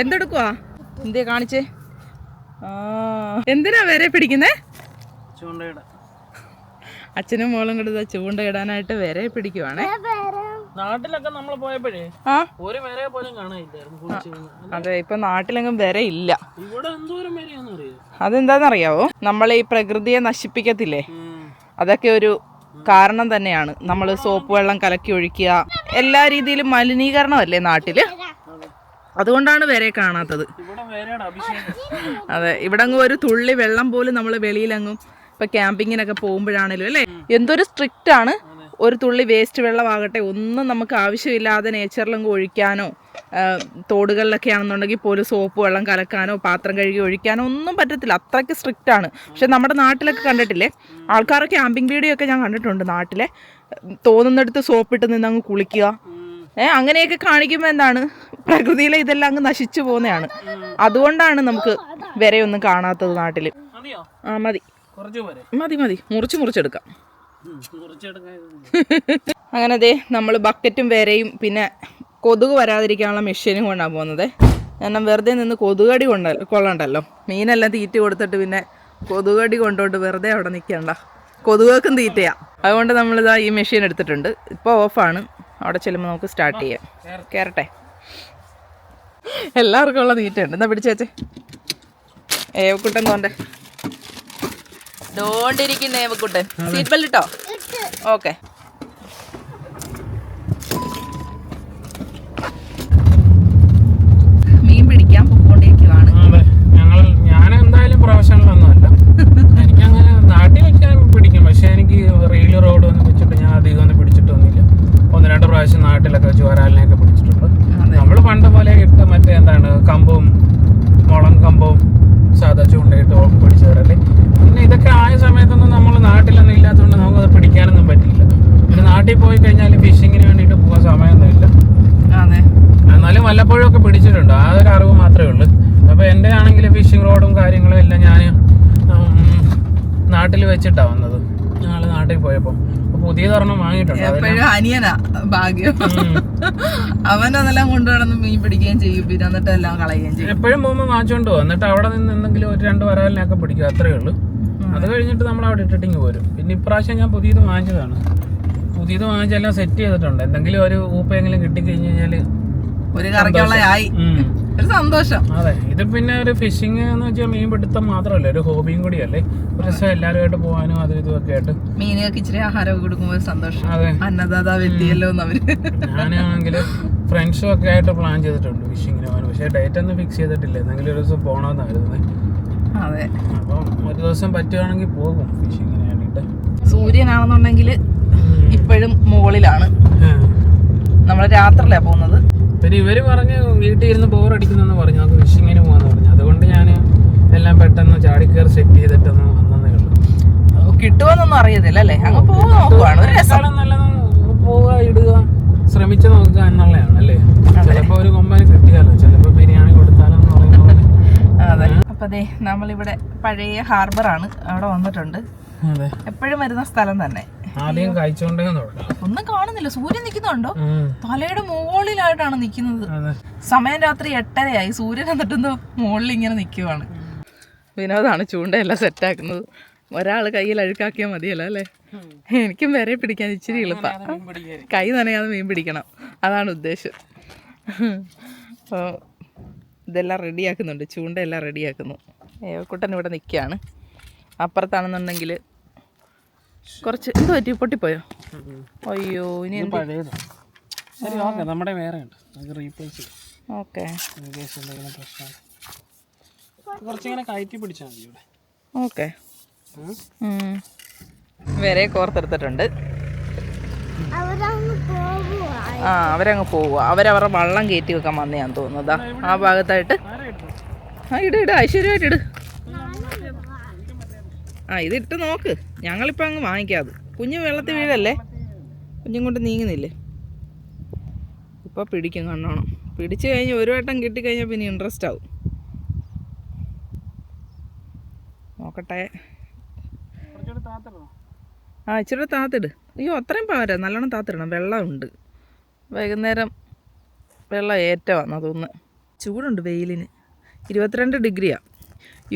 എന്തെടുക്കുവാ? എന്തേ കാണിച്ചേ? എന്തിനാ വരെ പിടിക്കുന്നേ? അച്ഛനും മോളും കൂടെ ചൂണ്ടയിടാനായിട്ട് വരെ പിടിക്കുവാണേ. നാട്ടിലൊക്കെ നമ്മൾ പോയപ്പോഴേ ഒരു വരെ പോലും കാണാനില്ലായിരുന്നു. അതെ, ഇപ്പൊ നാട്ടിലെങ്ങും വരെ ഇല്ല. ഇവിടെ എന്തോരം വരെയാണെന്നറിയോ? അതെന്താന്നറിയാവോ? നമ്മൾ ഈ പ്രകൃതിയെ നശിപ്പിക്കത്തില്ലേ, അതൊക്കെ ഒരു കാരണം തന്നെയാണ്. നമ്മൾ സോപ്പ് വെള്ളം കലക്കി ഒഴിക്കുക, എല്ലാ രീതിയിലും മലിനീകരണമല്ലേ നാട്ടില്. അതുകൊണ്ടാണ് വരെ കാണാത്തത്. അതെ, ഇവിടെ അങ്ങ് ഒരു തുള്ളി വെള്ളം പോലും നമ്മൾ വെളിയിലെങ്ങും ഇപ്പൊ ക്യാമ്പിങ്ങിനൊക്കെ പോകുമ്പോഴാണേലും അല്ലേ, എന്തൊരു സ്ട്രിക്റ്റ് ആണ്. ഒരു തുള്ളി വേസ്റ്റ് വെള്ളമാകട്ടെ ഒന്നും നമുക്ക് ആവശ്യമില്ലാതെ നേച്ചറിലങ്ങ് ഒഴിക്കാനോ, തോടുകളിലൊക്കെ ആണെന്നുണ്ടെങ്കിൽ പോലും സോപ്പ് വെള്ളം കലക്കാനോ പാത്രം കഴുകി ഒഴിക്കാനോ ഒന്നും പറ്റത്തില്ല. അത്രയ്ക്ക് സ്ട്രിക്റ്റ് ആണ്. പക്ഷെ നമ്മുടെ നാട്ടിലൊക്കെ കണ്ടിട്ടില്ലേ, ആൾക്കാർ ക്യാമ്പിംഗ് വീഡിയോ ഒക്കെ ഞാൻ കണ്ടിട്ടുണ്ട്. നാട്ടിലെ തോന്നുന്നിടത്ത് സോപ്പിട്ട് നിന്നങ്ങ് കുളിക്കുക, അങ്ങനെയൊക്കെ കാണിക്കുമ്പോൾ എന്താണ്, പ്രകൃതിയിലെ ഇതെല്ലാം അങ്ങ് നശിച്ചു പോകുന്നതാണ്. അതുകൊണ്ടാണ് നമുക്ക് വരെയൊന്നും കാണാത്തത് നാട്ടിൽ. മതി മതി മതി, മുറിച്ചെടുക്കാം. അങ്ങനെ ദേ നമ്മൾ ബക്കറ്റും വരയും പിന്നെ കൊതുക് വരാതിരിക്കാനുള്ള മെഷീനും കൊണ്ടാണ് പോകുന്നത്. കാരണം വെറുതെ നിന്ന് കൊതുകടി കൊള്ളണ്ടല്ലോ. മീനെല്ലാം തീറ്റ കൊടുത്തിട്ട് പിന്നെ കൊതുകടി കൊണ്ടോണ്ട് വെറുതെ അവിടെ നിൽക്കണ്ട, കൊതുകൾക്കും തീറ്റയാ. അതുകൊണ്ട് നമ്മളിതാ ഈ മെഷീൻ എടുത്തിട്ടുണ്ട്. ഇപ്പോൾ ഓഫാണ്. അവിടെ ചെല്ലുമ്പോൾ നമുക്ക് സ്റ്റാർട്ട് ചെയ്യാം. കയറട്ടെ. എല്ലാവർക്കും ഉള്ള തീറ്റയുണ്ട്. എന്നാ പിടിച്ചേച്ചേ. ഏവക്കുട്ടൻ തോണ്ടേ ഡോണ്ടിരിക്കുന്ന ഏവക്കുട്ടൻ. സീറ്റ് ബെൽറ്റ് ഇട്ടോ? ഓക്കെ. മീൻ പിടിക്കാൻ പോയിക്കൊണ്ടിരിക്കുവാണ്. ഞാൻ എന്തായാലും പ്രൊഫഷണൽ ഒന്നുമല്ല. എനിക്കങ്ങനെ നാട്ടിൽ വെക്കാൻ പിടിക്കും. പക്ഷെ എനിക്ക് റെയിൽ റോഡ് ഒന്നും വെച്ചിട്ട് ഞാൻ അധികം ഒന്നും പിടിച്ചിട്ടൊന്നുമില്ല. 1-2 പ്രാവശ്യം നാട്ടിലൊക്കെ വെച്ച് വരാലിനെയൊക്കെ പിടിച്ചിട്ടുണ്ട്. നമ്മൾ പണ്ട് പോലെ ഇട്ട് മറ്റേ എന്താണ് കമ്പും മുളം കമ്പും സാധാ ചൂണ്ടയിട്ട് പിടിച്ചവരല്ലേ. പിന്നെ ഇതൊക്കെ ആയ സമയത്തൊന്നും നമ്മൾ നാട്ടിലൊന്നും ഇല്ലാത്തതുകൊണ്ട് നമുക്കത് പിടിക്കാനൊന്നും പറ്റില്ല. പിന്നെ നാട്ടിൽ പോയി കഴിഞ്ഞാൽ ഫിഷിങ്ങിന് വേണ്ടിയിട്ട് പോകാൻ സമയമൊന്നുമില്ല. എന്നാലും വല്ലപ്പോഴും ഒക്കെ പിടിച്ചിട്ടുണ്ട്. ആ ഒരു അറിവ് മാത്രമേ ഉള്ളൂ. അപ്പോൾ എൻ്റെ ആണെങ്കിൽ ഫിഷിംഗ് റോഡും കാര്യങ്ങളും എല്ലാം ഞാൻ നാട്ടിൽ വെച്ചിട്ടാണ് വന്നത്. ഞങ്ങൾ നാട്ടിൽ പോയപ്പോൾ പുതിയതൊരെണ്ണം വാങ്ങിയിട്ടുണ്ട്. അനിയനാ ഭാഗ്യം. അവനതെല്ലാം കൊണ്ടുവന്ന് മീൻ പിടിക്കുകയും ചെയ്യും, പിന്നെ എന്നിട്ട് എല്ലാം കളയുകയും ചെയ്യും. എപ്പോഴും പോകുമ്പോൾ വാങ്ങിച്ചോണ്ട് പോകും. എന്നിട്ട് അവിടെ നിന്ന് എന്തെങ്കിലും 1-2 വരാലിനൊക്കെ പിടിക്കും, അത്രേ ഉള്ളൂ. അത് കഴിഞ്ഞിട്ട് നമ്മൾ അവിടെ ഇട്ടിട്ടിങ്ങ് പോരും. പിന്നെ ഇപ്രാവശ്യം ഞാൻ പുതിയത് വാങ്ങിച്ചതാണ്. പുതിയത് വാങ്ങിച്ചെല്ലാം സെറ്റ് ചെയ്തിട്ടുണ്ട്. എന്തെങ്കിലും ഒരു ഊപ്പെങ്കിലും കിട്ടിക്കഴിഞ്ഞ് കഴിഞ്ഞാൽ ഒരു കറിക്കുള്ളയായി ഒരു സന്തോഷം. അതെ, ഇത് പിന്നെ ഒരു ഫിഷിംഗ് എന്ന് വെച്ചാൽ മീൻ പിടുത്തം മാത്രമല്ല, ഒരു ഹോബിയും കൂടിയല്ലേ. ഒരു ദിവസം എല്ലാവരുമായിട്ട് പോകാനും അതിനും ഇതുമൊക്കെ ആയിട്ട് മീനുകൾക്ക് ഇച്ചിരി ആഹാരം കൊടുക്കുമ്പോൾ സന്തോഷം. അതെ, അന്നദാതാ വെത്തിയല്ലോ എന്നവര്. ഞാനാണെങ്കിൽ ഫ്രണ്ട്സും ഒക്കെ ആയിട്ട് പ്ലാൻ ചെയ്തിട്ടുണ്ട് ഫിഷിങ്ങിന് പോകാൻ. പക്ഷേ ഡേറ്റ് ഒന്നും ഫിക്സ് ചെയ്തിട്ടില്ല. എന്തെങ്കിലും ഒരു ദിവസം പോകണമെന്നായിരുന്നു. അതെ, അപ്പം ഒരു ദിവസം പറ്റുവാണെങ്കിൽ പോകും ഫിഷിങ്ങിന് വേണ്ടിയിട്ട്. സൂര്യനാണെന്നുണ്ടെങ്കിൽ ഇപ്പോഴും മുകളിലാണ്. നമ്മൾ രാത്രിയിലാണ് പോകുന്നത്. പിന്നെ ഇവര് പറഞ്ഞ് വീട്ടിൽ ഇരുന്ന് ബോറടിക്കുന്നെന്ന് പറഞ്ഞു, നമുക്ക് ഫിഷിങ്ങിന് പോകാന്ന് പറഞ്ഞു. അതുകൊണ്ട് ഞാൻ എല്ലാം പെട്ടെന്ന് ചാടിക്കയറി സെറ്റ് ചെയ്തിട്ടൊന്ന് വന്നതേ ഉള്ളൂ. കിട്ടുമെന്നൊന്നും അറിയത്തില്ല അല്ലേ? അങ്ങ് പോവാണ് ഒരു രസം. നല്ലത് പോവുക, ഇടുക, ശ്രമിച്ചു നോക്കുക എന്നുള്ളതാണ് അല്ലേ. ചിലപ്പോൾ ഒരു കൊമ്പന് കിട്ടിയാലോ, ചിലപ്പോൾ ബിരിയാണി കൊടുത്താലോന്ന് പറയുന്നത്. അതെ. അപ്പൊ ദേ നമ്മളിവിടെ പഴയ ഹാർബറാണ്, അവിടെ വന്നിട്ടുണ്ട്. എപ്പോഴും വരുന്ന സ്ഥലം തന്നെ. ആദ്യം കഴിച്ചോണ്ടേ ഒന്നും കാണുന്നില്ല. സൂര്യൻ നിൽക്കുന്നുണ്ടോ? തലയുടെ മുകളിലായിട്ടാണ് നിൽക്കുന്നത്. സമയം രാത്രി 8:30 സൂര്യൻ എന്നിട്ടെന്തോ മുകളിൽ ഇങ്ങനെ നിൽക്കുവാണ്. വിനോദാണ് ചൂണ്ടയെല്ലാം സെറ്റാക്കുന്നത്. ഒരാൾ കയ്യിൽ അഴുക്കാക്കിയാൽ മതിയല്ലോ അല്ലേ? എനിക്കും വരെ പിടിക്കാൻ ഇച്ചിരി എളുപ്പ. കൈ നനയാതെ മീൻ പിടിക്കണം, അതാണ് ഉദ്ദേശം. അപ്പോൾ ഇതെല്ലാം റെഡിയാക്കുന്നുണ്ട്, ചൂണ്ടയെല്ലാം റെഡിയാക്കുന്നു. ഏവക്കുട്ടൻ ഇവിടെ നിൽക്കുകയാണ്. അപ്പുറത്താണെന്നുണ്ടെങ്കിൽ കുറച്ച് എന്ത് പറ്റി, പൊട്ടിപ്പോയോ? അയ്യോ, ഇനി നമ്മുടെ വേറെ ഓക്കെ. കുറച്ചിങ്ങനെ കയറ്റി പിടിച്ചാൽ മതി ഇവിടെ. ഓക്കെ, വരെ കോർത്തെടുത്തിട്ടുണ്ട്. അവരങ്ങ് പോവുക. അവരവരുടെ വള്ളം കയറ്റി വെക്കാൻ വന്നതാന്ന് തോന്നുന്നതാ ആ ഭാഗത്തായിട്ട്. ഇട് ഐശ്വര്യമായിട്ട് ഇട്. ഇതിട്ട് നോക്ക്. ഞങ്ങളിപ്പോൾ അങ്ങ് വാങ്ങിക്കാതെ. കുഞ്ഞ് വെള്ളത്തിൽ വീഴല്ലേ, കുഞ്ഞും കൊണ്ട് നീങ്ങുന്നില്ലേ. ഇപ്പോൾ പിടിക്കും, കണ്ണോണം. പിടിച്ചു കഴിഞ്ഞ് ഒരു വട്ടം കിട്ടിക്കഴിഞ്ഞാൽ പിന്നെ ഇൻട്രസ്റ്റ് ആവും. നോക്കട്ടെ. ഇച്ചിരി താത്തിട്. അയ്യോ, അത്രയും പോരാ, നല്ലോണം താത്തിടണം. വെള്ളമുണ്ട്, വൈകുന്നേരം വെള്ളം ഏറ്റവാന്നാ തോന്നുന്നത്. ചൂടുണ്ട് വെയിലിന്. 22 ഡിഗ്രിയാണ്.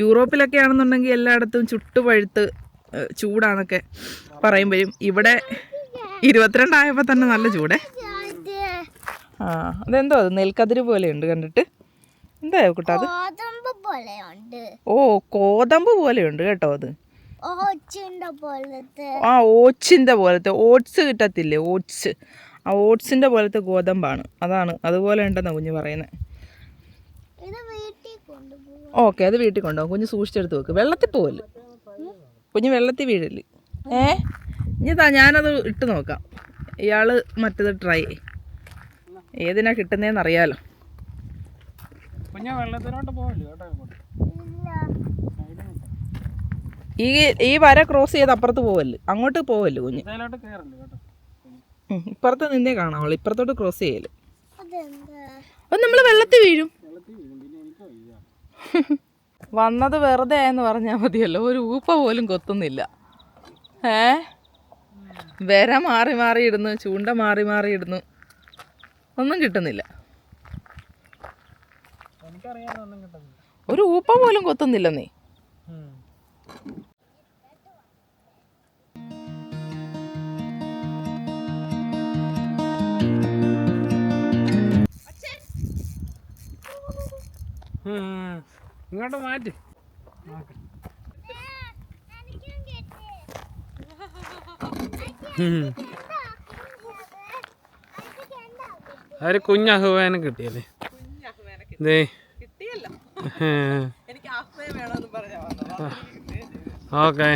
യൂറോപ്പിലൊക്കെ ആണെന്നുണ്ടെങ്കിൽ എല്ലായിടത്തും ചുട്ടുപഴുത്ത് ചൂടാന്നൊക്കെ പറയുമ്പോഴും ഇവിടെ 22 ആയപ്പോൾ തന്നെ നല്ല ചൂടേ. ആ അതെന്തോ അത് നെൽക്കതിര് പോലെയുണ്ട് കണ്ടിട്ട്. എന്താ കുട്ടാ അത്? ഓ കോതമ്പ് പോലെയുണ്ട് കേട്ടോ അത്. ആ ഓട്സിൻ്റെ പോലത്തെ, ഓട്സ് കിട്ടത്തില്ലേ, ഓട്സ്. ആ ഓട്സിൻ്റെ പോലത്തെ ഗോതമ്പാണ്. അതാണ്, അതുപോലെ ഉണ്ടെന്നാണ് കുഞ്ഞ് പറയുന്നത്. ഓക്കെ, അത് വീട്ടിൽ കൊണ്ടുപോകും. കുഞ്ഞ് സൂക്ഷിച്ചെടുത്ത് വെക്ക്. വെള്ളത്തിൽ പോവല്ലേ കുഞ്ഞ്, വെള്ളത്തിൽ വീഴല്. ഇനിതാ ഞാനത് ഇട്ട് നോക്കാം. ഇയാൾ മറ്റേത് ട്രൈ, ഏതിനാ കിട്ടുന്നതെന്ന് അറിയാലോ. ഈ വര ക്രോസ് ചെയ്ത് അപ്പുറത്ത് പോവല്ലേ, അങ്ങോട്ട് പോവല്ലേ കുഞ്ഞ്. ഇപ്പുറത്ത് നിന്നേ കാണാവുള്ളൂ, ഇപ്പുറത്തോട്ട് ക്രോസ് ചെയ്യല്. അത് നമ്മൾ വെള്ളത്തിൽ വീഴും. വന്നത് വെറുതെ ആയെന്ന് പറഞ്ഞാൽ മതിയല്ലോ. ഒരു ഊപ്പ പോലും കൊത്തുന്നില്ല. വര മാറി മാറി ഇടുന്നു, ചൂണ്ട മാറി മാറി ഇടുന്നു, ഒന്നും കിട്ടുന്നില്ല. ഒരു ഊപ്പ പോലും കൊത്തുന്നില്ലെന്നേ. ഇങ്ങോട്ട് മാറ്റി. ഒരു കുഞ്ഞഹുവേനെ കിട്ടിയല്ലേ. ഓക്കെ,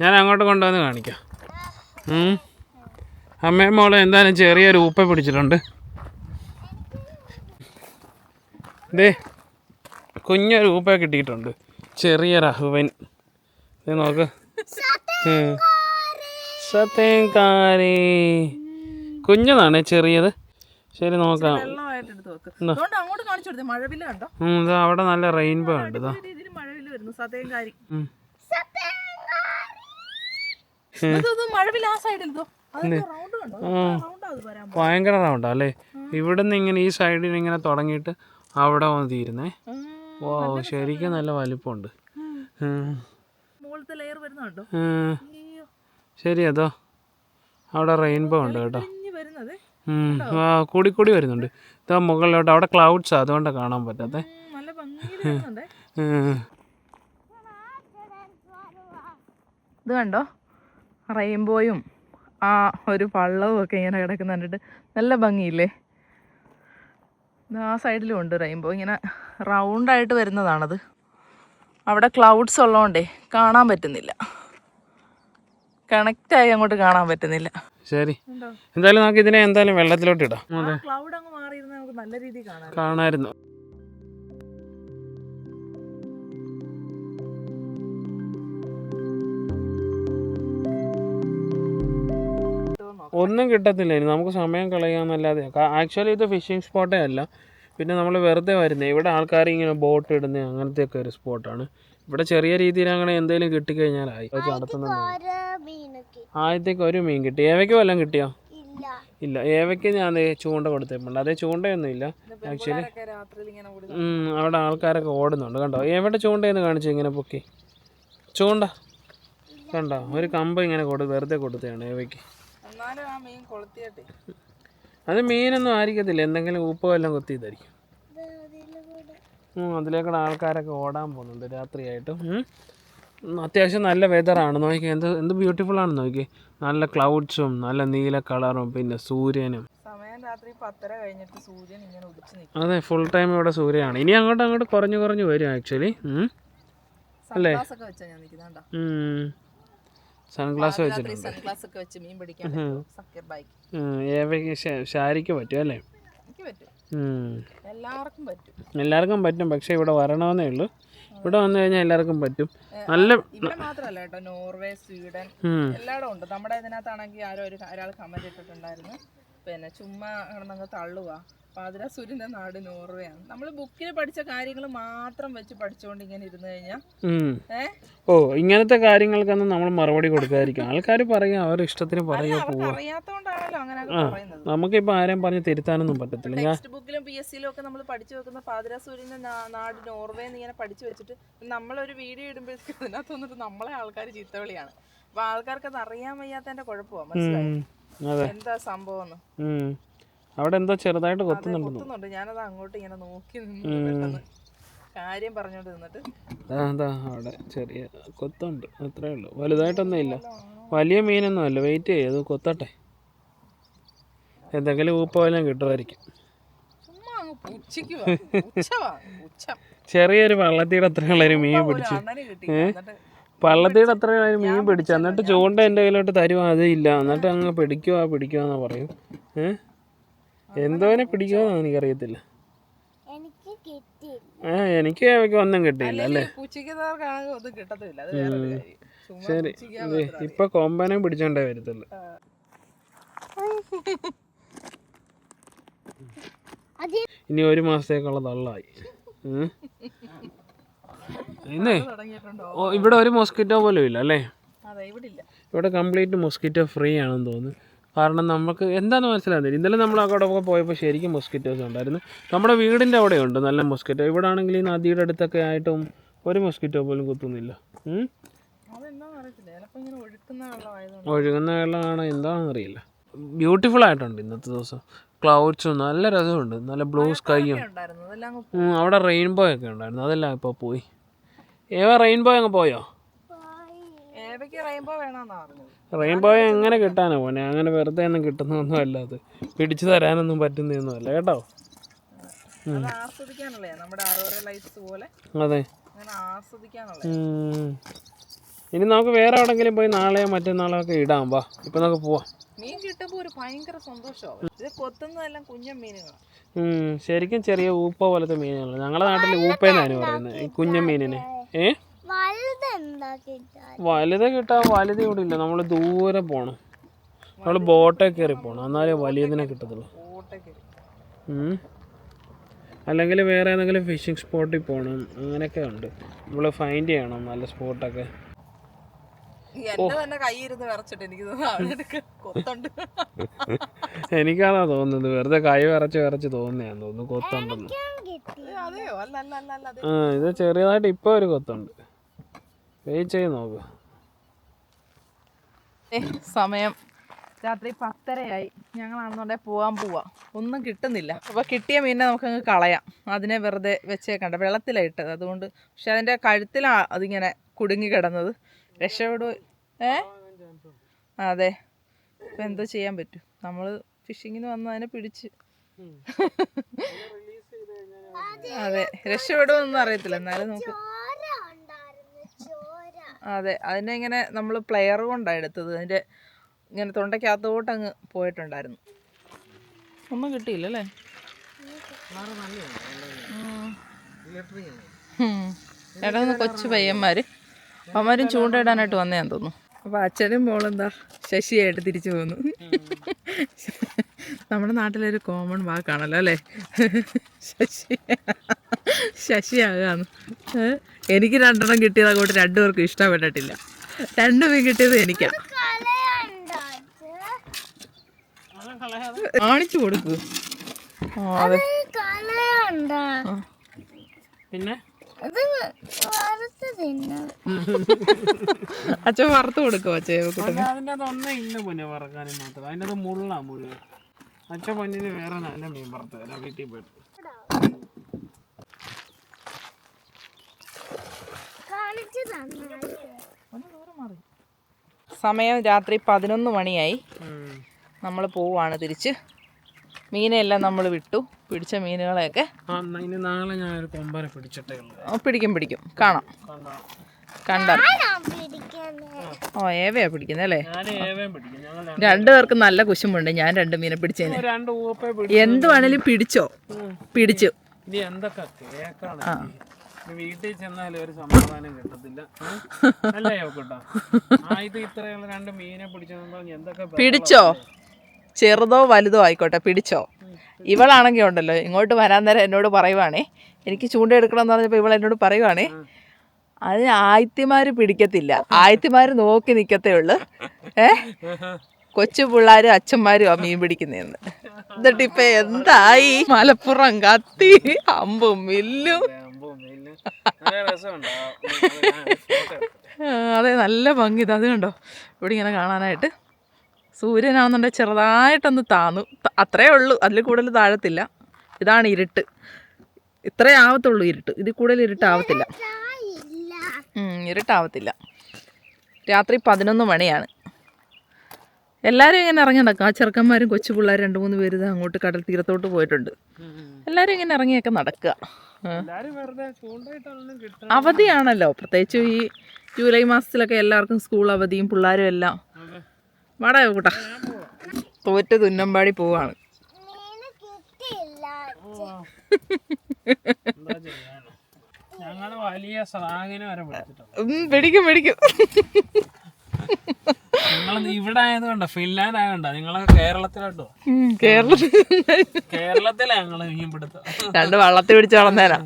ഞാൻ അങ്ങോട്ട് കൊണ്ടുവന്ന് കാണിക്കാം. അമ്മയും മോളെ എന്തായാലും ചെറിയൊരു ഉപ്പ പിടിച്ചിട്ടുണ്ട്. ദേ കുഞ്ഞൊരു ഊപ്പ കിട്ടിയിട്ടുണ്ട്, ചെറിയൊരു അഹുവൻ. നോക്ക്, സത്തേങ്കാരി കുഞ്ഞതാണ്, ചെറിയത്. ശരി നോക്കാം. അവിടെ നല്ല റെയിൻബോ ഉണ്ട്. ഭയങ്കര റൗണ്ടാ അല്ലേ. ഇവിടുന്ന് ഇങ്ങനെ ഈ സൈഡിൽ ഇങ്ങനെ തുടങ്ങിയിട്ട് അവിടെ വന്ന് തീരുന്നേ. ഓ ശരിക്കും നല്ല വലിപ്പമുണ്ട്. ശരി, അതോ അവിടെ റെയിൻബോ ഉണ്ട് കേട്ടോ. കൂടി കൂടി വരുന്നുണ്ട്. ഇതാ മുകളിലോട്ട്, അവിടെ ക്ലൗഡ്സാ, അതുകൊണ്ടാണ് കാണാൻ പറ്റാത്തെ. ഇത് കണ്ടോ, റെയിൻബോയും ആ ഒരു പള്ളവും ഒക്കെ ഇങ്ങനെ കിടക്കുന്ന കണ്ടിട്ട് നല്ല ഭംഗിയില്ലേ. ആ സൈഡിലും ഉണ്ട് റെയിൻബോ, ഇങ്ങനെ റൗണ്ടായിട്ട് വരുന്നതാണത്. അവിടെ ക്ലൗഡ്സ് ഉള്ളതുകൊണ്ടേ കാണാൻ പറ്റുന്നില്ല, കണക്റ്റായി അങ്ങോട്ട് കാണാൻ പറ്റുന്നില്ല. ശരി, എന്തായാലും നമുക്ക് ഇതിനെ എന്തായാലും വെള്ളത്തിലോട്ട് ഇടാം. ക്ലൗഡ് അങ്ങ് മാറിയിരുന്ന നമുക്ക് നല്ല രീതിയിൽ കാണാമായിരുന്നു. ഒന്നും കിട്ടത്തില്ല, ഇനി നമുക്ക് സമയം കളയാന്നല്ലാതെ. ആക്ച്വലി ഇത് ഫിഷിംഗ് സ്പോട്ടേ അല്ല, പിന്നെ നമ്മൾ വെറുതെ വരുന്നത്. ഇവിടെ ആൾക്കാർ ഇങ്ങനെ ബോട്ട് ഇടുന്ന അങ്ങനത്തെയൊക്കെ ഒരു സ്പോട്ടാണ്. ഇവിടെ ചെറിയ രീതിയിൽ അങ്ങനെ എന്തെങ്കിലും കിട്ടിക്കഴിഞ്ഞാലായി നടത്തുന്നുണ്ട്. ആദ്യത്തേക്ക് ഒരു മീൻ കിട്ടി. ഏവയ്ക്ക് വല്ലതും കിട്ടിയോ? ഇല്ല, ഏവയ്ക്ക് ഞാൻ ചൂണ്ട കൊടുത്തിട്ടുണ്ട്. അതേ ചൂണ്ടയൊന്നും ഇല്ല ആക്ച്വലി. അവിടെ ആൾക്കാരൊക്കെ ഓടുന്നുണ്ട് കണ്ടോ. എവിടെ ചൂണ്ടയെന്ന് കാണിച്ചു ഇങ്ങനെ പൊക്കി ചൂണ്ട കണ്ടോ. ഒരു കമ്പ് ഇങ്ങനെ വെറുതെ കൊടുത്തതാണ് ഏവയ്ക്ക്. അത് മീനൊന്നും ആയിരിക്കത്തില്ല, എന്തെങ്കിലും ഉപ്പോ എല്ലാം കൊത്തിയതായിരിക്കും. അതിലേക്കൂടെ ആൾക്കാരൊക്കെ ഓടാൻ പോകുന്നുണ്ട് രാത്രിയായിട്ട്. അത്യാവശ്യം നല്ല വെതറാണ്. നോക്കി എന്ത് ബ്യൂട്ടിഫുൾ ആണ് നോക്കി. നല്ല ക്ലൗഡ്സും നല്ല നീല കളറും പിന്നെ സൂര്യനും. അതെ, ഫുൾ ടൈം ഇവിടെ സൂര്യനാണ്. ഇനി അങ്ങോട്ട് കുറഞ്ഞു കുറഞ്ഞു വരും ആക്ച്വലി അല്ലേ. സൺഗ്ലാസ് വെച്ചിട്ടുണ്ട്. ശാരിക്ക് പറ്റും അല്ലേ. എല്ലാവർക്കും പറ്റും, പക്ഷെ ഇവിടെ വരണമെന്നേ ഉള്ളൂ. ഇവിടെ വന്നു കഴിഞ്ഞാൽ എല്ലാവർക്കും പറ്റും. നല്ല മാത്രമല്ല കേട്ടോ, നോർവേ, സ്വീഡൻ എല്ലായിടും ഉണ്ട്. നമ്മുടെ ഇതിനകത്താണെങ്കിൽ ഒരാൾ കമന്റ് ഇട്ടിട്ടുണ്ടായിരുന്നു, പിന്നെ ചുമ്മാ കിടന്നങ്ങ് തള്ളുക. പാതിരാസൂര്യന്റെ നാട് നോർവേയാണ്. നമ്മൾ ബുക്കിൽ പഠിച്ച കാര്യങ്ങൾ മാത്രം വെച്ച് പഠിച്ചുകൊണ്ട് ഇങ്ങനെ ഇരുന്ന് കഴിഞ്ഞാൽ ഇങ്ങനത്തെ കാര്യങ്ങൾക്കൊന്നും നമ്മൾ മറുപടി കൊടുക്കാതിരിക്കും. ആൾക്കാർ പറയാം, അവരുടെ ഇഷ്ടത്തിന് പറയുക, പോവുക. അറിയാത്തോണ്ടാണല്ലോ അങ്ങനെയൊക്കെ പറയുന്നത്. നമുക്കിപ്പോ ആരെയും പറഞ്ഞ് തിരുത്താനൊന്നും പറ്റത്തില്ല. ടെക്സ്റ്റ് ബുക്കിലും PSC ഒക്കെ നമ്മൾ പഠിച്ചു വെക്കുന്ന പാതിരാസൂര്യന്റെ നാട് നോർവേ എന്ന് ഇങ്ങനെ പഠിച്ചു വെച്ചിട്ട് നമ്മളൊരു വീഡിയോ ഇടുമ്പോഴത്തേക്ക് അതിനകത്ത് വന്നിട്ട് നമ്മളെ ആൾക്കാർ ചീത്തവിളിയാണ്. അപ്പൊ ആൾക്കാർക്ക് അത് അറിയാൻ വയ്യാത്തതിന്റെ കുഴപ്പമാണ്. മനസ്സിലായി എന്താ സംഭവം? അവിടെ എന്തോ ചെറുതായിട്ട് കൊത്തുന്നുണ്ട്. ഞാനത് അങ്ങോട്ട് ഇങ്ങനെ നോക്കി നിന്ന് കാര്യം പറഞ്ഞോണ്ട് നിന്നിട്ട് അവിടെ ചെറിയ കൊത്തുണ്ട്, അത്രേ ഉള്ളൂ. വലുതായിട്ടൊന്നും ഇല്ല, വലിയ മീനൊന്നും അല്ല. വെയിറ്റ് ചെയ്യും, അത് കൊത്തട്ടെ, എന്തെങ്കിലും ഊപ്പോലും കിട്ടുമായിരിക്കും. ചെറിയൊരു വള്ളത്തിയുടെ അത്രയുള്ള ഒരു മീൻ പിടിച്ചു, പള്ളത്തിയുടെ അത്രയുള്ള ഒരു മീൻ പിടിച്ചു. എന്നിട്ട് ചൂണ്ട എൻ്റെ കയ്യിലോട്ട് തരുവാ, അതില്ല. എന്നിട്ട് അങ്ങ് പിടിക്കുവാന്ന് പറയും. എന്തോനെ പിടിക്കുമെന്ന് എനിക്കറിയത്തില്ല. എനിക്ക് ഒന്നും കിട്ടിയില്ല അല്ലേ. ശരി, ഇപ്പൊ കൊമ്പനെ പിടിച്ചോണ്ടേ വരത്തുള്ളു. ഇനി 1 മാസത്തേക്കുള്ള തള്ളായി. ഇന്നേ ഇവിടെ ഒരു മോസ്കിറ്റോ പോലും ഇല്ല അല്ലേ. ഇവിടെ കംപ്ലീറ്റ് മോസ്കിറ്റോ ഫ്രീ ആണെന്ന് തോന്നുന്നു. കാരണം നമുക്ക് എന്താണെന്ന് മനസ്സിലാകുന്നില്ല. ഇന്നലെ നമ്മൾ അവിടെ പോയപ്പോൾ ശരിക്കും മൊസ്കിറ്റോസ് ഉണ്ടായിരുന്നു. നമ്മുടെ വീടിൻ്റെ അവിടെ ഉണ്ട് നല്ല മൊസ്കിറ്റോ. ഇവിടെ ആണെങ്കിൽ ഈ നദിയുടെ അടുത്തൊക്കെ ആയിട്ടും ഒരു മൊസ്കിറ്റോ പോലും കുത്തുന്നില്ല. ഒഴുകുന്ന വെള്ളമാണോ എന്താണെന്നറിയില്ല. ബ്യൂട്ടിഫുൾ ആയിട്ടുണ്ട് ഇന്നത്തെ ദിവസം. ക്ലൗഡ്സും നല്ല രസമുണ്ട്, നല്ല ബ്ലൂ സ്കൈയും. അവിടെ റെയിൻബോ ഒക്കെ ഉണ്ടായിരുന്നു, അതെല്ലാം ഇപ്പോൾ പോയി. റെയിൻബോ അങ്ങ് പോയോ? റെയിൻബോ എങ്ങനെ കിട്ടാനോ പോനെ, അങ്ങനെ വെറുതെ ഒന്നും കിട്ടുന്നൊന്നും അല്ല. അത് പിടിച്ചു തരാനൊന്നും പറ്റുന്നൊന്നും അല്ല കേട്ടോ. അതെ, ഇനി നമുക്ക് വേറെ എവിടെങ്കിലും പോയി നാളെയോ മറ്റന്നാളോ ഒക്കെ ഇടാം. വാ, ഇപ്പൊ നമുക്ക് പോവാം. മീൻ കിട്ടുമ്പോ ഒരു ഭയങ്കര സന്തോഷമാവും. ഇത് കൊത്തുന്നതെല്ലാം കുഞ്ഞൻ മീനുകളാണ്. ശരിക്കും ചെറിയ ഊപ്പ പോലത്തെ മീനുകളാണ്. ഞങ്ങളുടെ നാട്ടിൽ ഊപ്പയെന്നാണ് പറയുന്നത് ഈ കുഞ്ഞൻ മീനിനെ. വലുത് കിട്ടാൻ വലുത് ഇവിടെ ഇല്ല. നമ്മൾ ദൂരെ പോണം, നമ്മൾ ബോട്ടേ കയറി പോണം, എന്നാലേ വലിയതിനെ കിട്ടത്തുള്ളൂ. അല്ലെങ്കിൽ വേറെ ഏതെങ്കിലും ഫിഷിംഗ് സ്പോട്ടിൽ പോകണം, അങ്ങനെയൊക്കെ ഉണ്ട്. നമ്മൾ ഫൈൻഡ് ചെയ്യണം നല്ല സ്പോട്ടൊക്കെ. എനിക്കാണോ തോന്നുന്നത്, വെറുതെ കൈ വിറച്ച് തോന്നുന്നതാന്ന് തോന്നുന്നു കൊത്തുണ്ടെന്ന്. ഇത് ചെറിയതായിട്ട് ഇപ്പൊ ഒരു കൊത്തുണ്ട്. വെയിറ്റ് ചെയ്ത് നോക്ക്. സമയം രാത്രി 10:30 ഞങ്ങളാണെന്നുണ്ടെ പോവാ. ഒന്നും കിട്ടുന്നില്ല. അപ്പോൾ കിട്ടിയ മീനിനെ നമുക്കങ്ങ് കളയാം. അതിനെ വെറുതെ വെച്ചേക്കണ്ട, വെള്ളത്തിലാണ് ഇട്ടത്. അതുകൊണ്ട് പക്ഷെ അതിൻ്റെ കഴുത്തിലാണ് അതിങ്ങനെ കുടുങ്ങി കിടന്നത്. രക്ഷപ്പെടും. അതെ, ഇപ്പം എന്തോ ചെയ്യാൻ പറ്റും. നമ്മൾ ഫിഷിങ്ങിന് വന്ന് അതിനെ പിടിച്ച് അതെ രക്ഷപ്പെടുമെന്നൊന്നും അറിയത്തില്ല. എന്നാലും നമുക്ക് അതെ, അതിനെ ഇങ്ങനെ നമ്മൾ പ്ലെയർ കൊണ്ടാണ് എടുത്തത്. അതിൻ്റെ ഇങ്ങനെ തൊണ്ടയ്ക്കകത്തോട്ട് അങ്ങ് പോയിട്ടുണ്ടായിരുന്നു. ഒന്നും കിട്ടിയില്ല അല്ലേ. ചേട്ടാ കൊച്ചു പയ്യന്മാർ അവന്മാരും ചൂണ്ടയിടാനായിട്ട് വന്നേന്ന് തോന്നുന്നു. അപ്പോൾ അച്ഛനും മോളെന്താ ശശിയായിട്ട് തിരിച്ചു പോന്നു. നമ്മുടെ നാട്ടിലൊരു കോമൺ വാക്കാണല്ലോ അല്ലേ, ശശിയാകാന്ന്. എനിക്ക് 2 കിട്ടിയത് അങ്ങോട്ട് 2 പേർക്കും ഇഷ്ടപ്പെട്ടിട്ടില്ല. 2 മീൻ കിട്ടിയത് എനിക്കാ. കാണിച്ചു കൊടുക്കൂ. അതെ, പിന്നെ അച്ഛൻ വറുത്ത് കൊടുക്കുവോ? അതിൻ്റെ അതൊന്നും ഇല്ല പൊന്നെ വറക്കാനും മാത്രം. അതിൻ്റെ അത് മുള്ളാ മുഴുവൻ. അച്ഛൻ പൊന്നിന് വേറെ നല്ല മീൻ വറുത്ത് തരാം വീട്ടിൽ പോയിട്ട്. സമയം രാത്രി 11 മണിയായി. നമ്മൾ പോവാണ് തിരിച്ച്. മീനെല്ലാം നമ്മൾ വിട്ടു, പിടിച്ച മീനുകളെയൊക്കെ. നാളെ ഞാനൊരു കൊമ്പനെ പിടിച്ചിട്ടേ പിടിക്കും കാണാം. ഏവയാ പിടിക്കുന്നത് അല്ലേ. 2 പേർക്ക് നല്ല കുശുമുണ്ട്. ഞാൻ 2 മീനെ പിടിച്ചേനെ. എന്ത് വേണേലും പിടിച്ചു. വീട്ടിൽ ചെന്നാലും ഒരു സമാധാനം കിട്ടത്തില്ല അല്ലേ. ഇത്രയുള്ള 2 മീനെ പിടിച്ചോ. ചെറുതോ വലുതോ ആയിക്കോട്ടെ പിടിച്ചോ. ഇവളാണെങ്കിൽ ഉണ്ടല്ലോ ഇങ്ങോട്ട് വരാൻ നേരം എന്നോട് പറയുവാണേ, എനിക്ക് ചൂണ്ടയെടുക്കണമെന്ന് പറഞ്ഞപ്പോൾ ഇവൾ എന്നോട് പറയുവാണേ, അതിന് ആയിത്തിമാർ പിടിക്കത്തില്ല, ആയിത്തിമാർ നോക്കി നിൽക്കത്തേ ഉള്ളു, കൊച്ചു പിള്ളേരും അച്ഛന്മാരും ആ മീൻ പിടിക്കുന്നതെന്ന്. എന്നിട്ടിപ്പൊ എന്തായി? മലപ്പുറം കത്തി അമ്പും വില്ലും. അതെ, നല്ല ഭംഗി. അത് കണ്ടോ ഇവിടെ ഇങ്ങനെ കാണാനായിട്ട്. സൂര്യനാണെന്നുണ്ടെങ്കിൽ ചെറുതായിട്ടൊന്ന് താന്നു, അത്രേ ഉള്ളൂ, അതിൽ കൂടുതൽ താഴത്തില്ല. ഇതാണ് ഇരുട്ട്, ഇത്രേ ആവത്തുള്ളൂ ഇരുട്ട്, ഇതിൽ കൂടുതൽ ഇരുട്ടാവത്തില്ല. ഇരുട്ടാവത്തില്ല. രാത്രി 11 മണിയാണ്. എല്ലാവരും ഇങ്ങനെ ഇറങ്ങി നടക്കും. ആ ചെറുക്കന്മാരും കൊച്ചു പിള്ളേർ 2-3 പേര് അങ്ങോട്ട് കടൽ തീരത്തോട്ട് പോയിട്ടുണ്ട്. എല്ലാവരും ഇങ്ങനെ ഇറങ്ങിയൊക്കെ നടക്കുക. അവധിയാണല്ലോ, പ്രത്യേകിച്ച് ഈ ജൂലൈ മാസത്തിലൊക്കെ എല്ലാവർക്കും സ്കൂൾ അവധിയും പിള്ളേരും എല്ലാം. വാടാ കൂട്ടാ, തോറ്റ് തുന്നമ്പാടി പോവാണ്. പിടിക്കും. ഇവിടെ ആയതുകൊണ്ടോ, ഫിൻലാൻഡ് ആയതുകൊണ്ടോ, നിങ്ങളെ കേരളത്തിലോട്ടോ? കേരളത്തിലാ ഞങ്ങള് മീൻ പിടുത്തം. 2 വള്ളത്തിൽ പിടിച്ച് വളർന്നേരാ.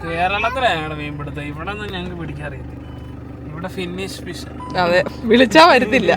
കേരളത്തിലാ ഞങ്ങളുടെ മീൻ പിടുത്തം. ഇവിടെ ഒന്നും ഞങ്ങൾക്ക് പിടിക്കാറിയത്തില്ല. ഇവിടെ ഫിനിഷ് ഫിഷ്. അതെ, വിളിച്ചാ വരുത്തില്ല.